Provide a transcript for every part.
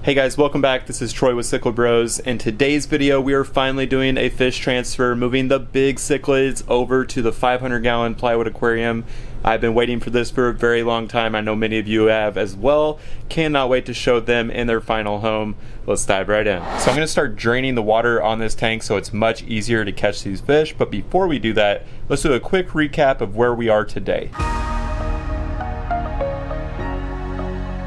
Hey guys, welcome back. This is Troy with Cichlid Bros. In today's video, we are finally doing a fish transfer, moving the big cichlids over to the 500-gallon Plywood Aquarium. I've been waiting for this for a very long time. I know many of you have as well. Cannot wait to show them in their final home. Let's dive right in. So I'm going to start draining the water on this tank so it's much easier to catch these fish. But before we do that, let's do a quick recap of where we are today.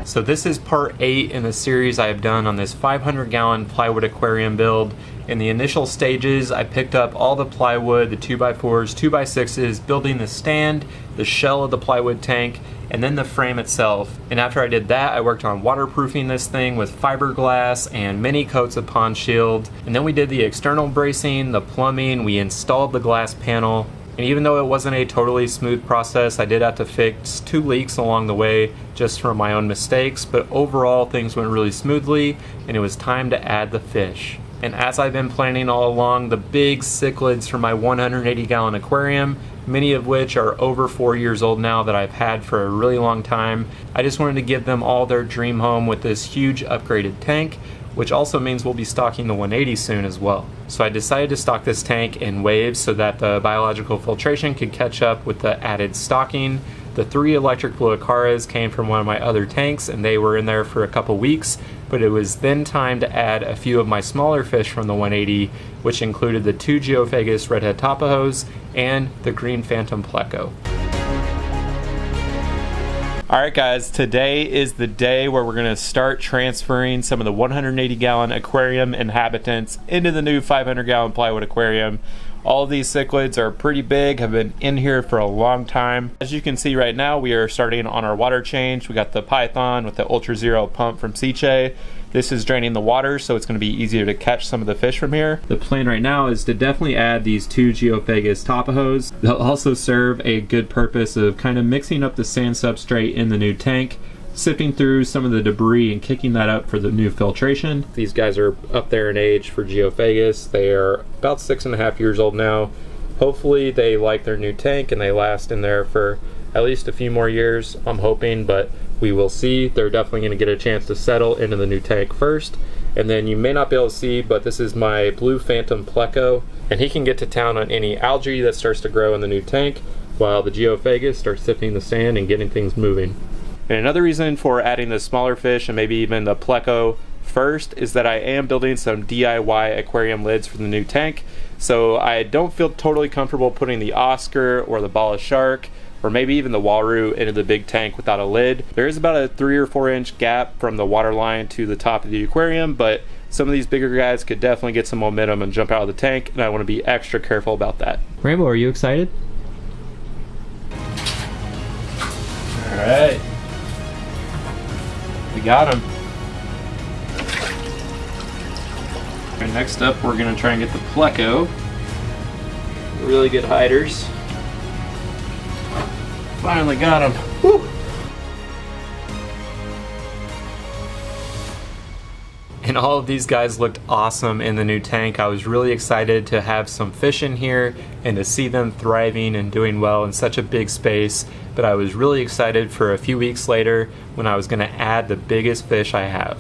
So this is part 8 in the series I have done on this 500-gallon plywood aquarium build. In the initial stages, I picked up all the plywood, the 2x4s, 2x6s, building the stand, the shell of the plywood tank, and then the frame itself. And after I did that, I worked on waterproofing this thing with fiberglass and many coats of pond shield. And then we did the external bracing, the plumbing, we installed the glass panel. And even though it wasn't a totally smooth process, I did have to fix 2 leaks along the way just from my own mistakes, but overall things went really smoothly and it was time to add the fish. And as I've been planning all along, the big cichlids from my 180-gallon aquarium, many of which are over 4 years old now that I've had for a really long time, I just wanted to give them all their dream home with this huge upgraded tank, which also means we'll be stocking the 180 soon as well. So I decided to stock this tank in waves so that the biological filtration could catch up with the added stocking. The 3 electric blue acaras came from one of my other tanks and they were in there for a couple weeks, but it was then time to add a few of my smaller fish from the 180, which included the 2 Geophagus redhead tapajos and the green phantom pleco. Alright guys, today is the day where we're going to start transferring some of the 180-gallon aquarium inhabitants into the new 500-gallon plywood aquarium. All of these cichlids are pretty big, have been in here for a long time. As you can see right now, we are starting on our water change. We got the Python with the Ultra Zero pump from CICHLIDS. This is draining the water, so it's going to be easier to catch some of the fish from here. The plan right now is to definitely add these 2 Geophagus tapajos. They'll also serve a good purpose of kind of mixing up the sand substrate in the new tank, sifting through some of the debris and kicking that up for the new filtration. These guys are up there in age for Geophagus. They are about 6.5 years old now. Hopefully they like their new tank and they last in there for at least a few more years, I'm hoping, but we will see. They're definitely going to get a chance to settle into the new tank first. And then you may not be able to see, but this is my blue phantom pleco, and he can get to town on any algae that starts to grow in the new tank, while the Geophagus starts sifting the sand and getting things moving. And another reason for adding the smaller fish and maybe even the pleco first is that I am building some DIY aquarium lids for the new tank. So I don't feel totally comfortable putting the Oscar or the bala shark or maybe even the Walrus into the big tank without a lid. There is about a 3 or 4 inch gap from the water line to the top of the aquarium, but some of these bigger guys could definitely get some momentum and jump out of the tank, and I want to be extra careful about that. Rainbow, are you excited? Alright. We got him. And next up, we're going to try and get the pleco. Really good hiders. Finally got him. Woo! And all of these guys looked awesome in the new tank. I was really excited to have some fish in here and to see them thriving and doing well in such a big space. But I was really excited for a few weeks later when I was going to add the biggest fish I have.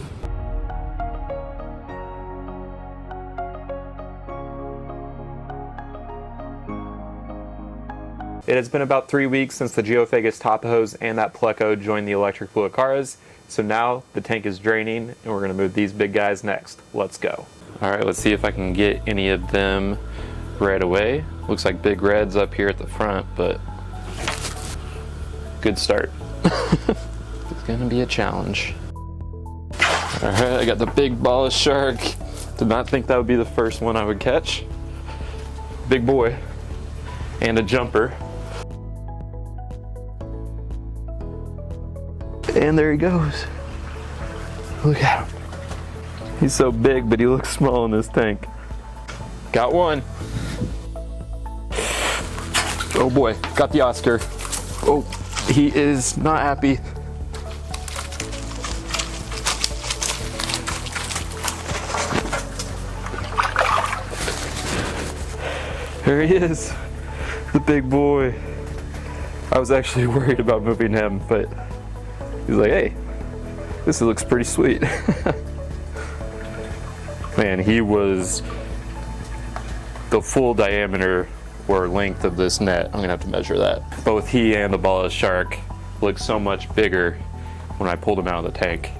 It has been about 3 weeks since the Geophagus tapajos and that pleco joined the electric blue acaras. So now the tank is draining and we're going to move these big guys next. Let's go. Alright, let's see if I can get any of them right away. Looks like Big Red's up here at the front, but good start. It's going to be a challenge. Alright, I got the big bala shark. Did not think that would be the first one I would catch. Big boy. And a jumper. And there he goes. Look at him. He's so big, but he looks small in this tank. Got one. Oh boy, got the Oscar. Oh, he is not happy. There he is, the big boy. I was actually worried about moving him, but he's like, hey, this looks pretty sweet. Man, he was the full diameter or length of this net. I'm gonna have to measure that. Both he and the ballast shark look so much bigger when I pulled them out of the tank.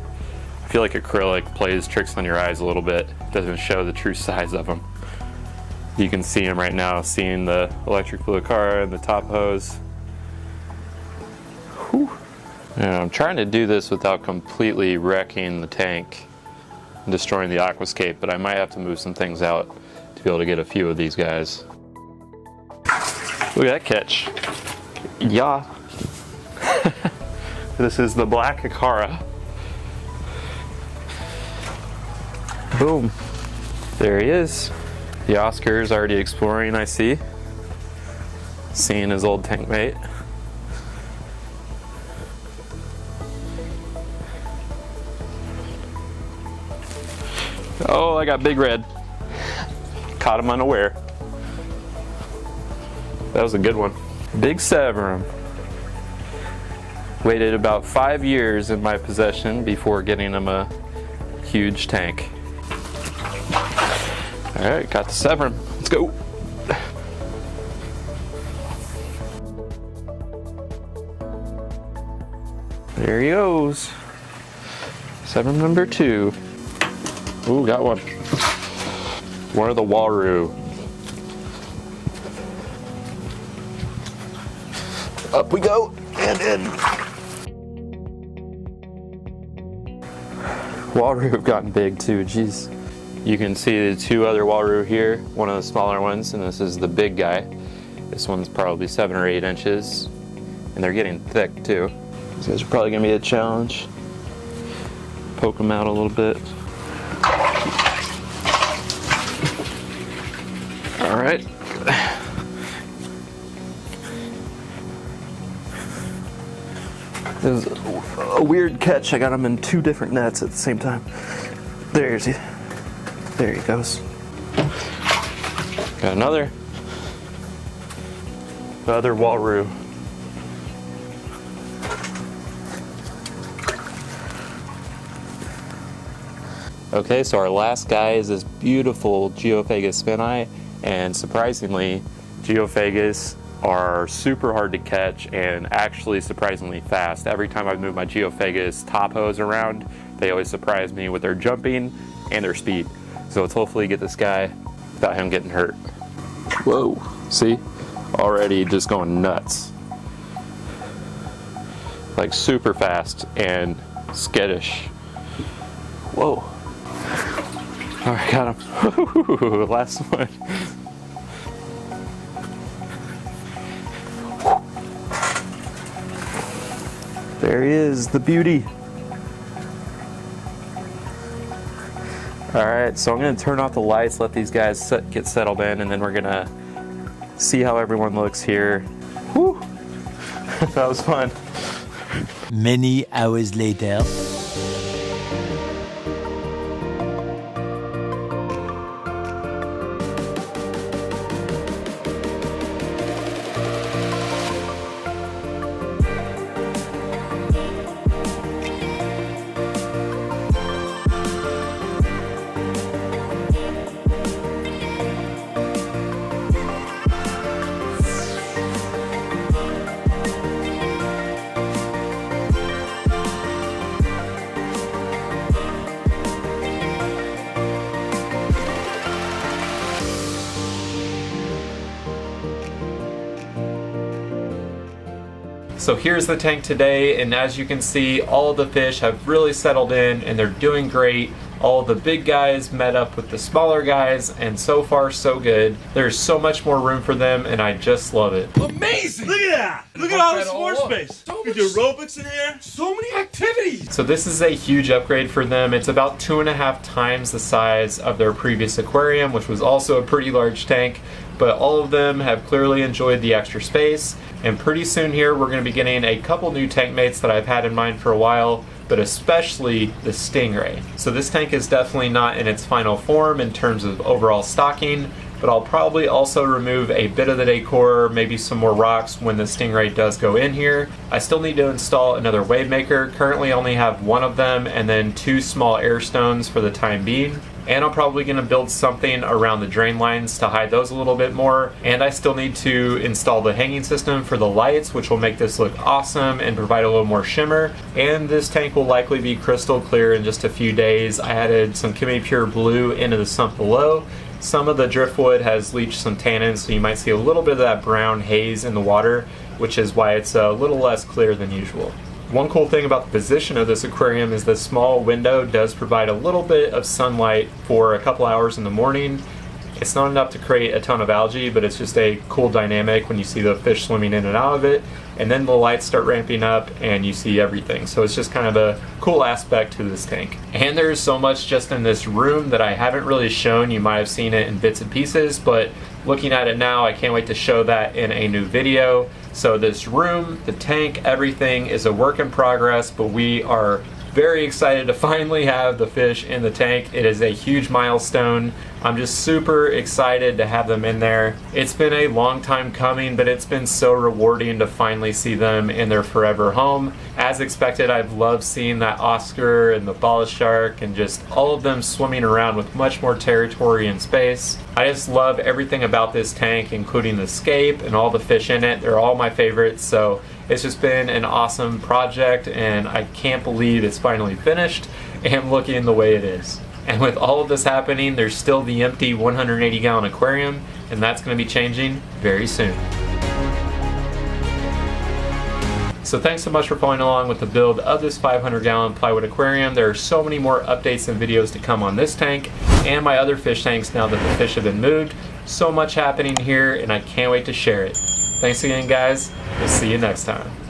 I feel like acrylic plays tricks on your eyes a little bit. Doesn't show the true size of them. You can see them right now, seeing the electric blue car and the top hose. Whew. And I'm trying to do this without completely wrecking the tank and destroying the aquascape, but I might have to move some things out to be able to get a few of these guys. Look at that catch. Yeah. This is the black Akara. Boom. There he is. The Oscar's already exploring, I see. Seeing his old tank mate. Oh, I got big red. Caught him unaware. That was a good one. Big Severum. Waited about 5 years in my possession before getting him a huge tank. All right, got the Severum. Let's go. There he goes. Severum number 2. Ooh, got one. One of the Walroo. Up we go, and in. Walroo have gotten big too, jeez. You can see the 2 other Walroo here, one of the smaller ones, and this is the big guy. This one's probably 7 or 8 inches, and they're getting thick too. These guys are probably gonna be a challenge. Poke them out a little bit. All right. This is a weird catch. I got him in 2 different nets at the same time. There he goes. Got another Walroo. Okay, so our last guy is this beautiful Geophagus spini, and surprisingly, Geophagus are super hard to catch and actually surprisingly fast. Every time I've moved my Geophagus top hose around, they always surprise me with their jumping and their speed. So let's hopefully get this guy without him getting hurt. Whoa, see? Already just going nuts. Like super fast and skittish. Whoa. All right, got him. Last one. There he is, the beauty. All right, so I'm gonna turn off the lights, let these guys get settled in, and then we're gonna see how everyone looks here. Whew. That was fun. Many hours later. So here's the tank today, and as you can see, all of the fish have really settled in and they're doing great. All the big guys met up with the smaller guys, and so far so good. There's so much more room for them, and I just love it. Amazing! Look at that! Look at all the sports space. We do aerobics in here. So many activities. So this is a huge upgrade for them. It's about 2.5 times the size of their previous aquarium, which was also a pretty large tank. But all of them have clearly enjoyed the extra space, and pretty soon here we're going to be getting a couple new tank mates that I've had in mind for a while, but especially the Stingray. So this tank is definitely not in its final form in terms of overall stocking, but I'll probably also remove a bit of the decor, maybe some more rocks when the stingray does go in here. I still need to install another wave maker. Currently only have one of them and then 2 small air stones for the time being. And I'm probably going to build something around the drain lines to hide those a little bit more. And I still need to install the hanging system for the lights, which will make this look awesome and provide a little more shimmer. And this tank will likely be crystal clear in just a few days. I added some Chemi Pure Blue into the sump below. Some of the driftwood has leached some tannins, so you might see a little bit of that brown haze in the water, which is why it's a little less clear than usual. One cool thing about the position of this aquarium is the small window does provide a little bit of sunlight for a couple hours in the morning. It's not enough to create a ton of algae, but it's just a cool dynamic when you see the fish swimming in and out of it, and then the lights start ramping up and you see everything. So it's just kind of a cool aspect to this tank. And there's so much just in this room that I haven't really shown. You might have seen it in bits and pieces, but looking at it now, I can't wait to show that in a new video. So this room, the tank, everything is a work in progress, but we are very excited to finally have the fish in the tank. It is a huge milestone. I'm just super excited to have them in there. It's been a long time coming, but it's been so rewarding to finally see them in their forever home. As expected, I've loved seeing that Oscar and the bala shark and just all of them swimming around with much more territory and space. I just love everything about this tank, including the scape and all the fish in it. They're all my favorites, so it's just been an awesome project, and I can't believe it's finally finished and looking the way it is. And with all of this happening, there's still the empty 180-gallon aquarium, and that's going to be changing very soon. So thanks so much for following along with the build of this 500-gallon plywood aquarium. There are so many more updates and videos to come on this tank and my other fish tanks now that the fish have been moved. So much happening here, and I can't wait to share it. Thanks again, guys. We'll see you next time.